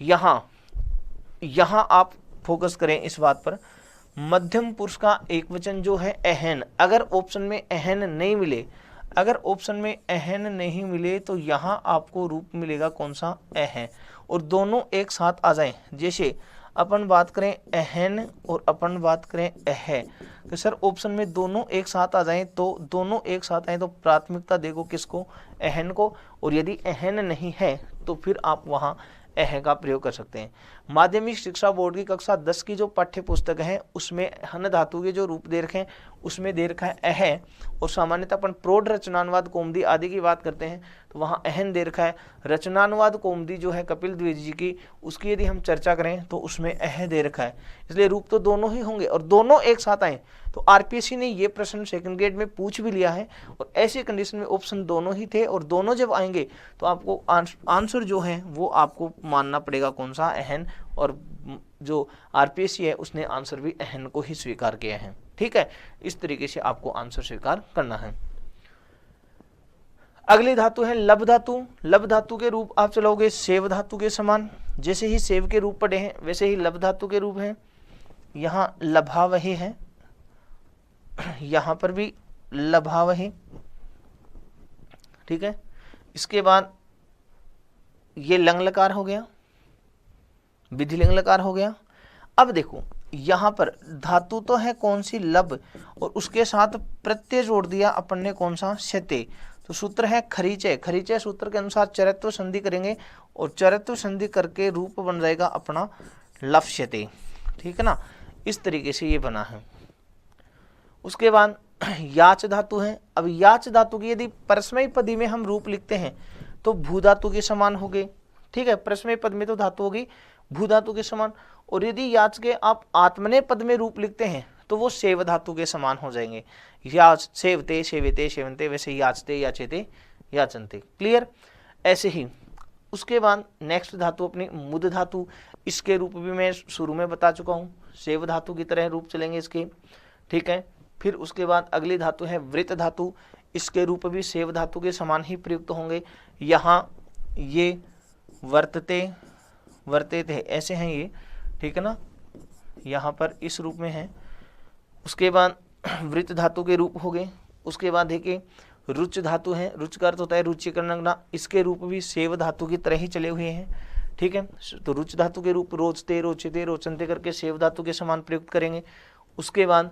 [SPEAKER 1] यहाँ आप फोकस करें इस बात पर, मध्यम पुरुष का एक वचन जो है अहन, अगर ऑप्शन में अहन नहीं मिले, अगर ऑप्शन में अहन नहीं मिले तो यहाँ आपको रूप मिलेगा कौन सा, अह, और दोनों एक साथ आ जाएं। जैसे अपन बात करें अहन और अपन बात करें अह, तो सर ऑप्शन में दोनों एक साथ आ जाएं, तो दोनों एक साथ आए तो प्राथमिकता देखो किसको, अहन को, और यदि अहन नहीं है तो फिर आप वहाँ अह का प्रयोग कर सकते हैं। माध्यमिक शिक्षा बोर्ड की कक्षा 10 की जो पाठ्य पुस्तक है उसमें हन धातु के जो रूप दे रखे हैं उसमें दे रखा है अह, और सामान्यतः अपन प्रौढ़ रचनानुवाद कौमुदी आदि की बात करते हैं तो वहाँ अहन दे रखा है। रचनानुवाद कौमुदी जो है कपिल द्विवेदी जी की, उसकी यदि हम चर्चा करें तो उसमें अह दे रखा है, इसलिए रूप तो दोनों ही होंगे और दोनों एक साथ आए। तो आरपीएससी ने ये प्रश्न सेकंड ग्रेड में पूछ भी लिया है, और ऐसे कंडीशन में ऑप्शन दोनों ही थे, और दोनों जब आएंगे तो आपको आंसर जो है वो आपको मानना पड़ेगा कौन सा, अहन, और जो आरपीएससी है उसने आंसर भी अहन को ही स्वीकार किया है। ठीक है, इस तरीके से आपको आंसर स्वीकार करना है। अगली धातु है लब धातु। लब धातु के रूप आप चलोगे सेव धातु के समान, जैसे ही सेव के रूप पढ़े हैं वैसे ही लब धातु के रूप हैं। यहाँ लभा वही है, यहाँ पर भी लभा वही। ठीक है, इसके बाद ये लंग लकार हो गया, विधिलिंग लकार हो गया। अब देखो यहाँ पर धातु तो है कौन सी, लब, और उसके साथ प्रत्यय जोड़ दिया अपन ने कौन सा, शते, तो सूत्र है खरीचय। खरीचय सूत्र के अनुसार चरत्व संधि करेंगे, और चरत्व संधि करके रूप बन जाएगा अपना लफ्यते। ठीक है ना, इस तरीके से ये बना है। उसके बाद याच धातु है। अब याच धातु की यदि परस्मय पदी में हम रूप लिखते हैं तो भू धातु के समान हो गए। ठीक है, परस्मय पद में तो धातु होगी भू धातु के समान, और यदि याच के आप आत्मनेय पद में रूप लिखते हैं तो वो सेव धातु के समान हो जाएंगे। याच सेवते सेवते सेवंते, वैसे याचते याचेते याचनते। क्लियर। ऐसे ही उसके बाद नेक्स्ट धातु अपनी मुद धातु, इसके रूप भी मैं शुरू में बता चुका हूँ, सेव धातु की तरह रूप चलेंगे इसके। ठीक है, फिर उसके बाद अगली धातु है वृत धातु, इसके रूप भी सेव धातु के समान ही प्रयुक्त होंगे। यहाँ ये वर्तते वर्ते थे ऐसे हैं ये, ठीक है ना, यहाँ पर इस रूप में है। उसके बाद वृत धातु के रूप हो गए। उसके बाद देखिए रुच धातु है, रुच का अर्थ होता है रुचि करना, इसके रूप भी सेव धातु की तरह ही चले हुए हैं। ठीक है, तो रुच धातु के रूप रोचते रोचते रोचनते करके सेव धातु के समान प्रयुक्त करेंगे। उसके बाद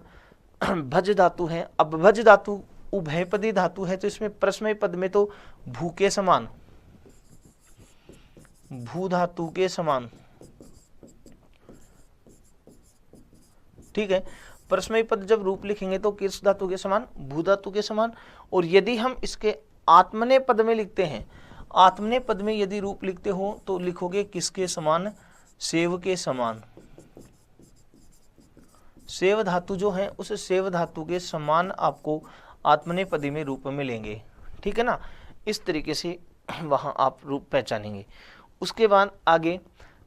[SPEAKER 1] भज धातु है। अब भज धातु उभयपदी धातु है, तो इसमें परस्मय पद में तो भू के समान, भू धातु के समान ठीक है। परस्मय पद जब रूप लिखेंगे तो किस धातु के समान, भू धातु के समान। और यदि हम इसके आत्मनेय पद में लिखते हैं, आत्मनेय पद में यदि रूप लिखते हो तो लिखोगे किसके समान, सेव के समान। सेव धातु जो है उस सेव धातु के समान आपको आत्मनेय पदी में रूप मिलेंगे, ठीक है ना। इस तरीके से वहां आप रूप पहचानेंगे। उसके बाद आगे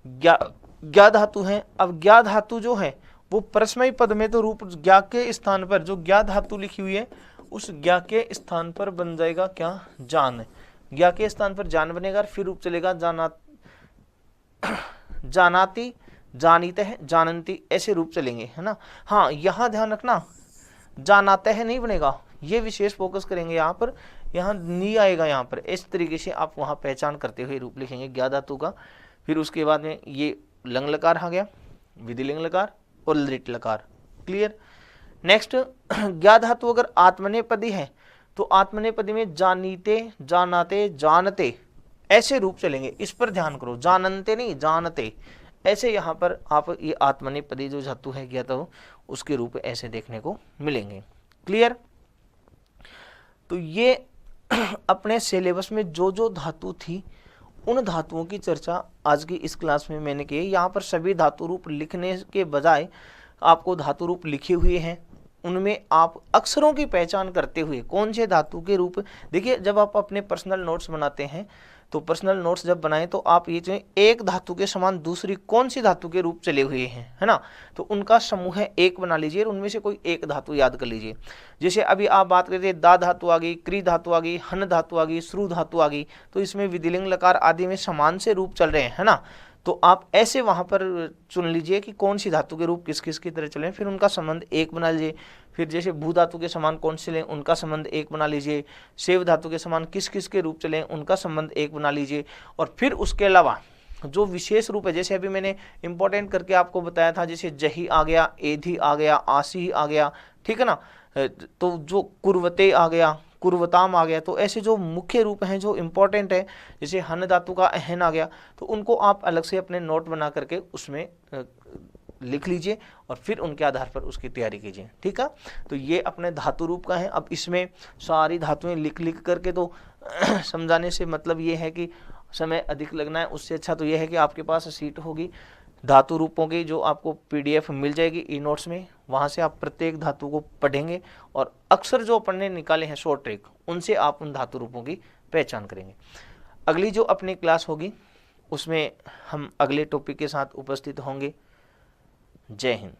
[SPEAKER 1] ज्ञा धातु है। अब ज्ञा धातु जो है वो परस्मय पद में तो रूप ज्ञा के स्थान पर जो ज्ञा धातु लिखी हुई है उस ज्ञा के स्थान पर बन जाएगा क्या, जान। ज्ञा के स्थान पर जान बनेगा, फिर रूप चलेगा जानाति, जानीते, जानंती, ऐसे रूप चलेंगे, है ना। हाँ, यहाँ ध्यान रखना, जानाते है नहीं बनेगा, ये विशेष फोकस करेंगे यहाँ पर, यहाँ नहीं आएगा यहाँ पर। इस तरीके से आप वहाँ पहचान करते हुए रूप लिखेंगे ज्ञा धातु का। फिर उसके बाद में ये लंग लकार आ गया, विधिलिंग लकार और लृट लकार, क्लियर। नेक्स्ट, ज्ञा धातु अगर आत्मनेपदी है तो आत्मनेपदी में जानीते, जानाते, जानते, ऐसे रूप चलेंगे। इस पर ध्यान करो, जानते नहीं, जानते, ऐसे यहाँ पर आप ये आत्मनेपदी जो धातु है ज्ञा तो उसके रूप ऐसे देखने को मिलेंगे, क्लियर। तो ये अपने सिलेबस में जो जो धातु थी उन धातुओं की चर्चा आज की इस क्लास में मैंने की है। यहाँ पर सभी धातु रूप लिखने के बजाय आपको धातु रूप लिखे हुए हैं, उनमें आप अक्षरों की पहचान करते हुए कौन से धातु के रूप, देखिए जब आप अपने पर्सनल नोट्स बनाते हैं तो पर्सनल नोट्स जब बनाएं तो आप ये जो एक धातु के समान दूसरी कौन सी धातु के रूप चले हुए हैं, है ना, तो उनका समूह है एक बना लीजिए और उनमें से कोई एक धातु याद कर लीजिए। जैसे अभी आप बात करते हैं दा धातु आ गई, क्री धातु आ गई, हन धातु आ गई, श्रु धातु आ गई, तो इसमें विधिलिंग लकार आदि में समान से रूप चल रहे हैं, है ना। तो आप ऐसे वहां पर चुन लीजिए कि कौन सी धातु के रूप किस किस की तरह चले, फिर उनका संबंध एक बना लीजिए। फिर जैसे भू धातु के समान कौन से लें, उनका संबंध एक बना लीजिए। सेव धातु के समान किस किस के रूप चलें, उनका संबंध एक बना लीजिए। और फिर उसके अलावा जो विशेष रूप है, जैसे अभी मैंने इंपॉर्टेंट करके आपको बताया था, जैसे जही आ गया, एधी आ गया, आसी आ गया, ठीक है ना, तो जो कुर्वते आ गया, कुर्वताम आ गया, तो ऐसे जो मुख्य रूप हैं जो इंपॉर्टेंट है, जैसे हन धातु का अहन आ गया, तो उनको आप अलग से अपने नोट बना करके उसमें लिख लीजिए और फिर उनके आधार पर उसकी तैयारी कीजिए, ठीक है। तो ये अपने धातु रूप का है। अब इसमें सारी धातुएं लिख लिख करके तो समझाने से मतलब ये है कि समय अधिक लगना है, उससे अच्छा तो ये है कि आपके पास सीट होगी धातु रूपों की जो आपको पीडीएफ मिल जाएगी ई नोट्स में, वहाँ से आप प्रत्येक धातु को पढ़ेंगे और अक्सर जो पढ़ने निकाले हैं शॉर्ट ट्रिक, उनसे आप उन धातु रूपों की पहचान करेंगे। अगली जो अपनी क्लास होगी उसमें हम अगले टॉपिक के साथ उपस्थित होंगे। जय हिंद।